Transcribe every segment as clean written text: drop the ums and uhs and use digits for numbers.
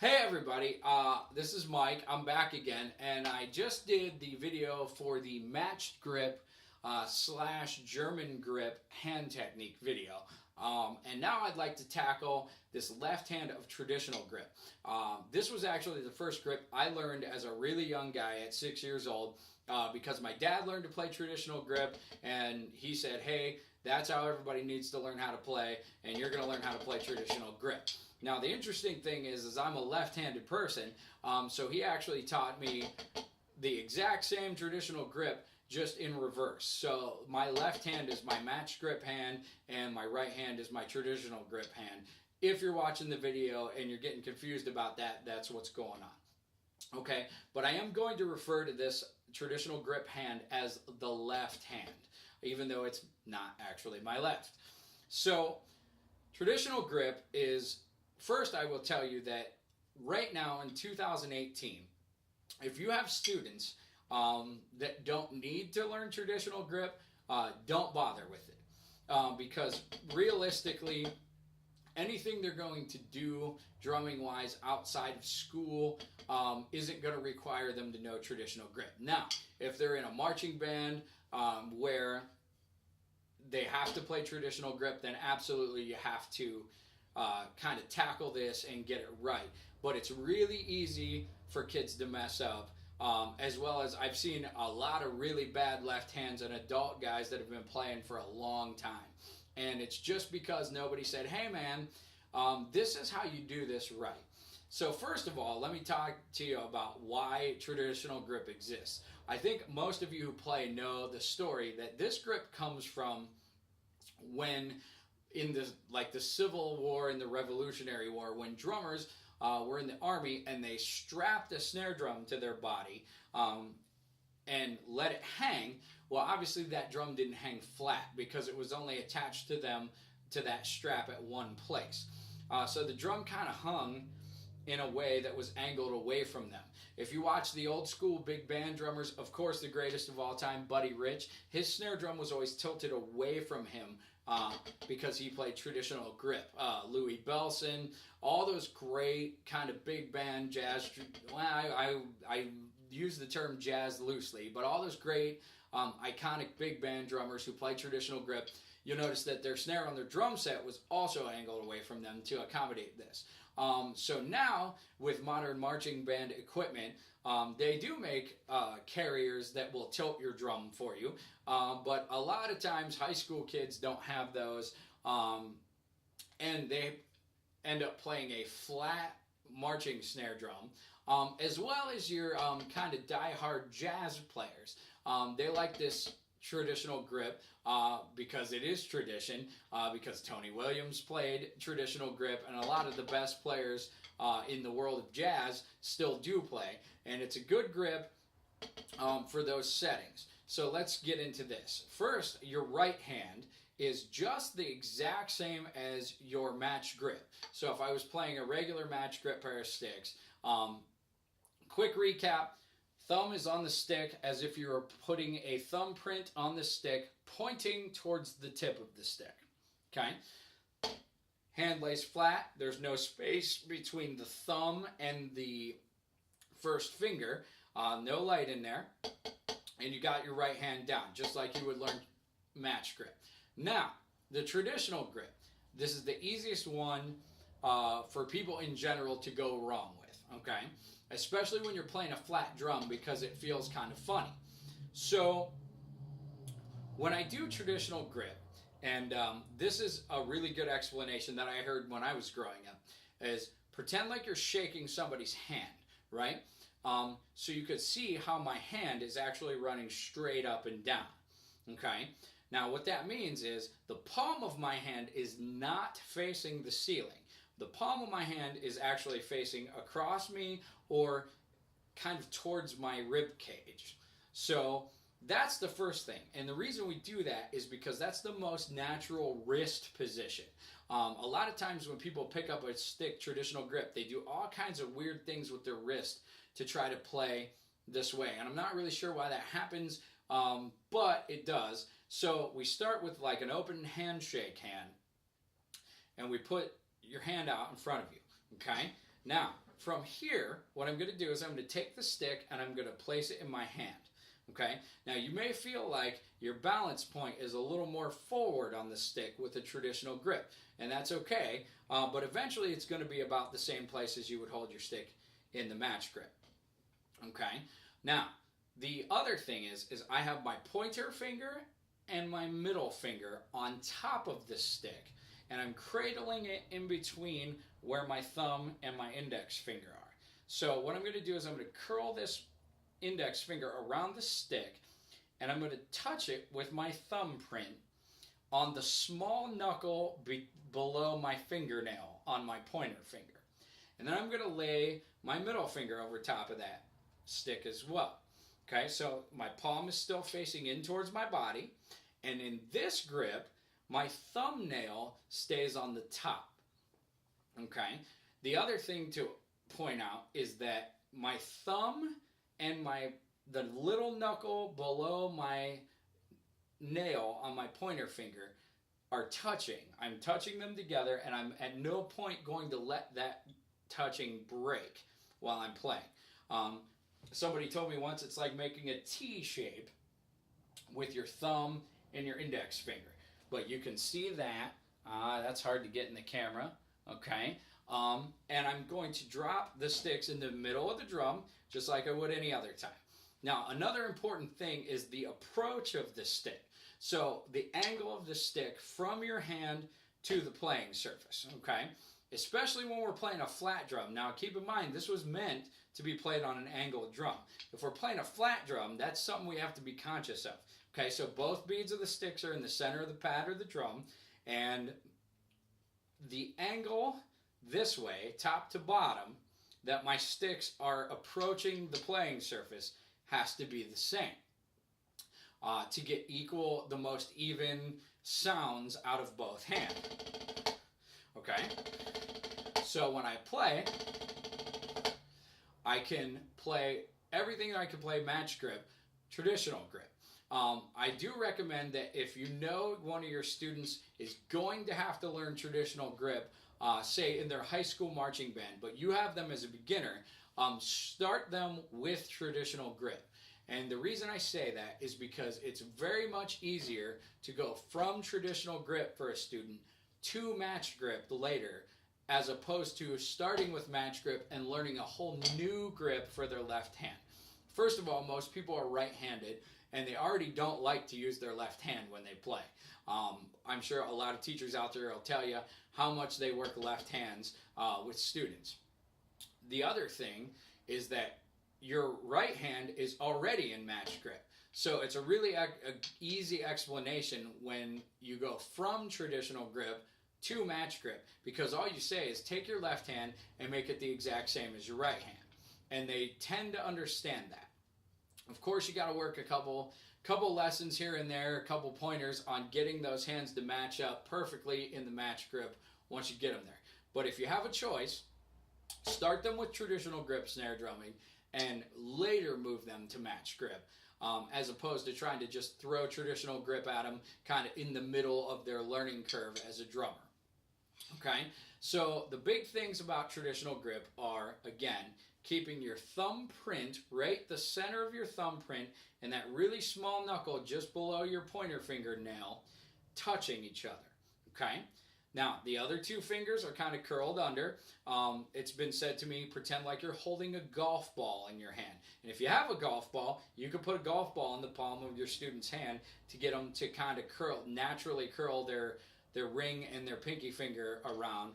Hey everybody, this is Mike. I'm back again, and I just did the video for the matched grip slash German grip hand technique video. And now I'd like to tackle this left hand of traditional grip. This was actually the first grip I learned as a really young guy at 6 years old because my dad learned to play traditional grip, and he said, hey, that's how everybody needs to learn how to play, and you're going to learn how to play traditional grip. Now, the interesting thing is I'm a left-handed person, so he actually taught me the exact same traditional grip, just in reverse. So my left hand is my match grip hand, and my right hand is my traditional grip hand. If you're watching the video and you're getting confused about that, that's what's going on. Okay, but I am going to refer to this traditional grip hand as the left hand, even though it's not actually my left. So traditional grip is, first I will tell you that right now in 2018, if you have students that don't need to learn traditional grip, don't bother with it. Because realistically, anything they're going to do drumming wise outside of school isn't going to require them to know traditional grip. Now, if they're in a marching band where they have to play traditional grip, then absolutely you have to kind of tackle this and get it right. But it's really easy for kids to mess up. As well as I've seen a lot of really bad left hands and adult guys that have been playing for a long time. And it's just because nobody said, hey man, this is how you do this right. So first of all, let me talk to you about why traditional grip exists. I think most of you who play know the story that this grip comes from when in the Civil War and the Revolutionary War, when drummers were in the army and they strapped a snare drum to their body and let it hang. Well, obviously that drum didn't hang flat because it was only attached to them to that strap at one place. So the drum kind of hung in a way that was angled away from them. If you watch the old school big band drummers, of course the greatest of all time, Buddy Rich, his snare drum was always tilted away from him because he played traditional grip. Louis Bellson, all those great kind of big band jazz, well, I use the term jazz loosely, but all those great iconic big band drummers who play traditional grip, you'll notice that their snare on their drum set was also angled away from them to accommodate this. So now, with modern marching band equipment, they do make carriers that will tilt your drum for you, but a lot of times high school kids don't have those, and they end up playing a flat marching snare drum, as well as your kind of die-hard jazz players. They like this traditional grip because it is tradition, because Tony Williams played traditional grip, and a lot of the best players in the world of jazz still do play, and it's a good grip for those settings. So let's get into this. First, your right hand is just the exact same as your match grip. So if I was playing a regular match grip pair of sticks, quick recap, thumb is on the stick as if you were putting a thumbprint on the stick pointing towards the tip of the stick. Okay? Hand lays flat. There's no space between the thumb and the first finger. No light in there. And you got your right hand down, just like you would learn match grip. Now, the traditional grip. This is the easiest one for people in general to go wrong with. Okay? Especially when you're playing a flat drum because it feels kind of funny. So when I do traditional grip, and this is a really good explanation that I heard when I was growing up, is pretend like you're shaking somebody's hand, right? So you could see how my hand is actually running straight up and down, okay? Now what that means is the palm of my hand is not facing the ceiling. The palm of my hand is actually facing across me or kind of towards my rib cage. So that's the first thing. And the reason we do that is because that's the most natural wrist position. A lot of times when people pick up a stick traditional grip, they do all kinds of weird things with their wrist to try to play this way. And I'm not really sure why that happens, but it does. So we start with like an open handshake hand, and we put your hand out in front of you, okay? Now, from here, what I'm going to do is I'm going to take the stick and I'm going to place it in my hand. Okay, now you may feel like your balance point is a little more forward on the stick with a traditional grip, and that's okay, but eventually it's going to be about the same place as you would hold your stick in the match grip. Okay, now the other thing is I have my pointer finger and my middle finger on top of this stick, and I'm cradling it in between where my thumb and my index finger are. So what I'm going to do is I'm going to curl this index finger around the stick, and I'm going to touch it with my thumbprint on the small knuckle below my fingernail on my pointer finger. And then I'm going to lay my middle finger over top of that stick as well. Okay, so my palm is still facing in towards my body, and in this grip, my thumbnail stays on the top. Okay, the other thing to point out is that my thumb and the little knuckle below my nail on my pointer finger are touching. I'm touching them together, and I'm at no point going to let that touching break while I'm playing. Somebody told me once it's like making a T shape with your thumb and your index finger. But you can see that. That's hard to get in the camera. Okay. And I'm going to drop the sticks in the middle of the drum, just like I would any other time. Now, another important thing is the approach of the stick. So the angle of the stick from your hand to the playing surface, okay? Especially when we're playing a flat drum. Now, keep in mind, this was meant to be played on an angled drum. If we're playing a flat drum, that's something we have to be conscious of. Okay, so both beads of the sticks are in the center of the pad or the drum, and the angle this way, top to bottom, that my sticks are approaching the playing surface has to be the same to get the most even sounds out of both hands. Okay, so when I play, I can play everything I can play match grip, traditional grip. I do recommend that if you know one of your students is going to have to learn traditional grip, say in their high school marching band, but you have them as a beginner, start them with traditional grip. And the reason I say that is because it's very much easier to go from traditional grip for a student to match grip later, as opposed to starting with match grip and learning a whole new grip for their left hand. First of all, most people are right-handed, and they already don't like to use their left hand when they play. I'm sure a lot of teachers out there will tell you how much they work left hands with students. The other thing is that your right hand is already in match grip. So it's a really easy explanation when you go from traditional grip to match grip, because all you say is take your left hand and make it the exact same as your right hand. And they tend to understand that. Of course, you got to work a couple lessons here and there, a couple pointers on getting those hands to match up perfectly in the match grip once you get them there. But if you have a choice, start them with traditional grip snare drumming and later move them to match grip, as opposed to trying to just throw traditional grip at them kind of in the middle of their learning curve as a drummer. Okay, so the big things about traditional grip are, again, keeping your thumbprint right the center of your thumbprint and that really small knuckle just below your pointer fingernail touching each other. Okay, now the other two fingers are kind of curled under. It's been said to me, pretend like you're holding a golf ball in your hand. And if you have a golf ball, you can put a golf ball in the palm of your student's hand to get them to kind of naturally curl their ring and their pinky finger around,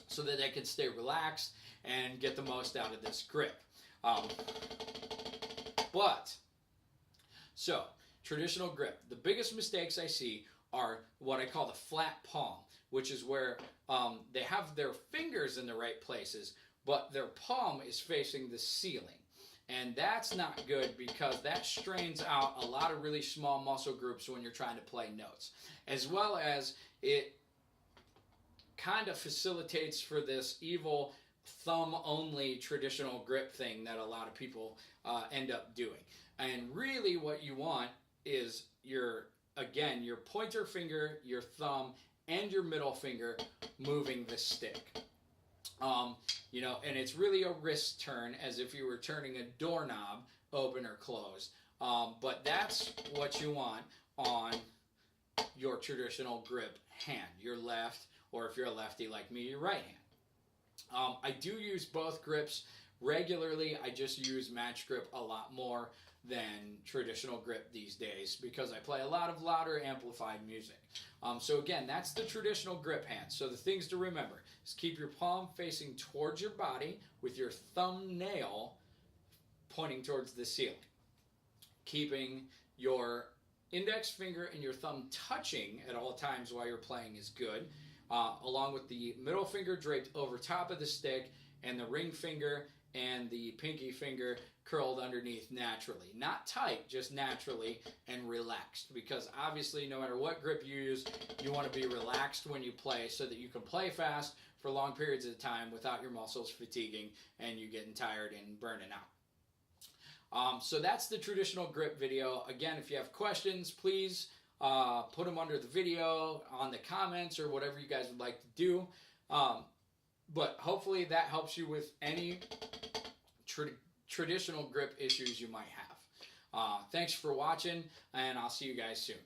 so that they can stay relaxed and get the most out of this grip. So traditional grip, the biggest mistakes I see are what I call the flat palm, which is where they have their fingers in the right places, but their palm is facing the ceiling. And that's not good, because that strains out a lot of really small muscle groups when you're trying to play notes, as well as it kind of facilitates for this evil thumb-only traditional grip thing that a lot of people end up doing. And really what you want is your pointer finger, your thumb, and your middle finger moving the stick. You know, and it's really a wrist turn, as if you were turning a doorknob open or closed. But that's what you want on your traditional grip hand, your left, or if you're a lefty like me, your right hand. I do use both grips regularly. I just use match grip a lot more than traditional grip these days because I play a lot of louder amplified music. So again, that's the traditional grip hand. So the things to remember is keep your palm facing towards your body with your thumbnail pointing towards the ceiling. Keeping your index finger and your thumb touching at all times while you're playing is good, along with the middle finger draped over top of the stick and the ring finger and the pinky finger curled underneath naturally. Not tight, just naturally and relaxed, because obviously no matter what grip you use, you want to be relaxed when you play so that you can play fast for long periods of time without your muscles fatiguing and you getting tired and burning out. So that's the traditional grip video. Again, if you have questions, please put them under the video, on the comments, or whatever you guys would like to do. But hopefully that helps you with any traditional grip issues you might have. Thanks for watching, and I'll see you guys soon.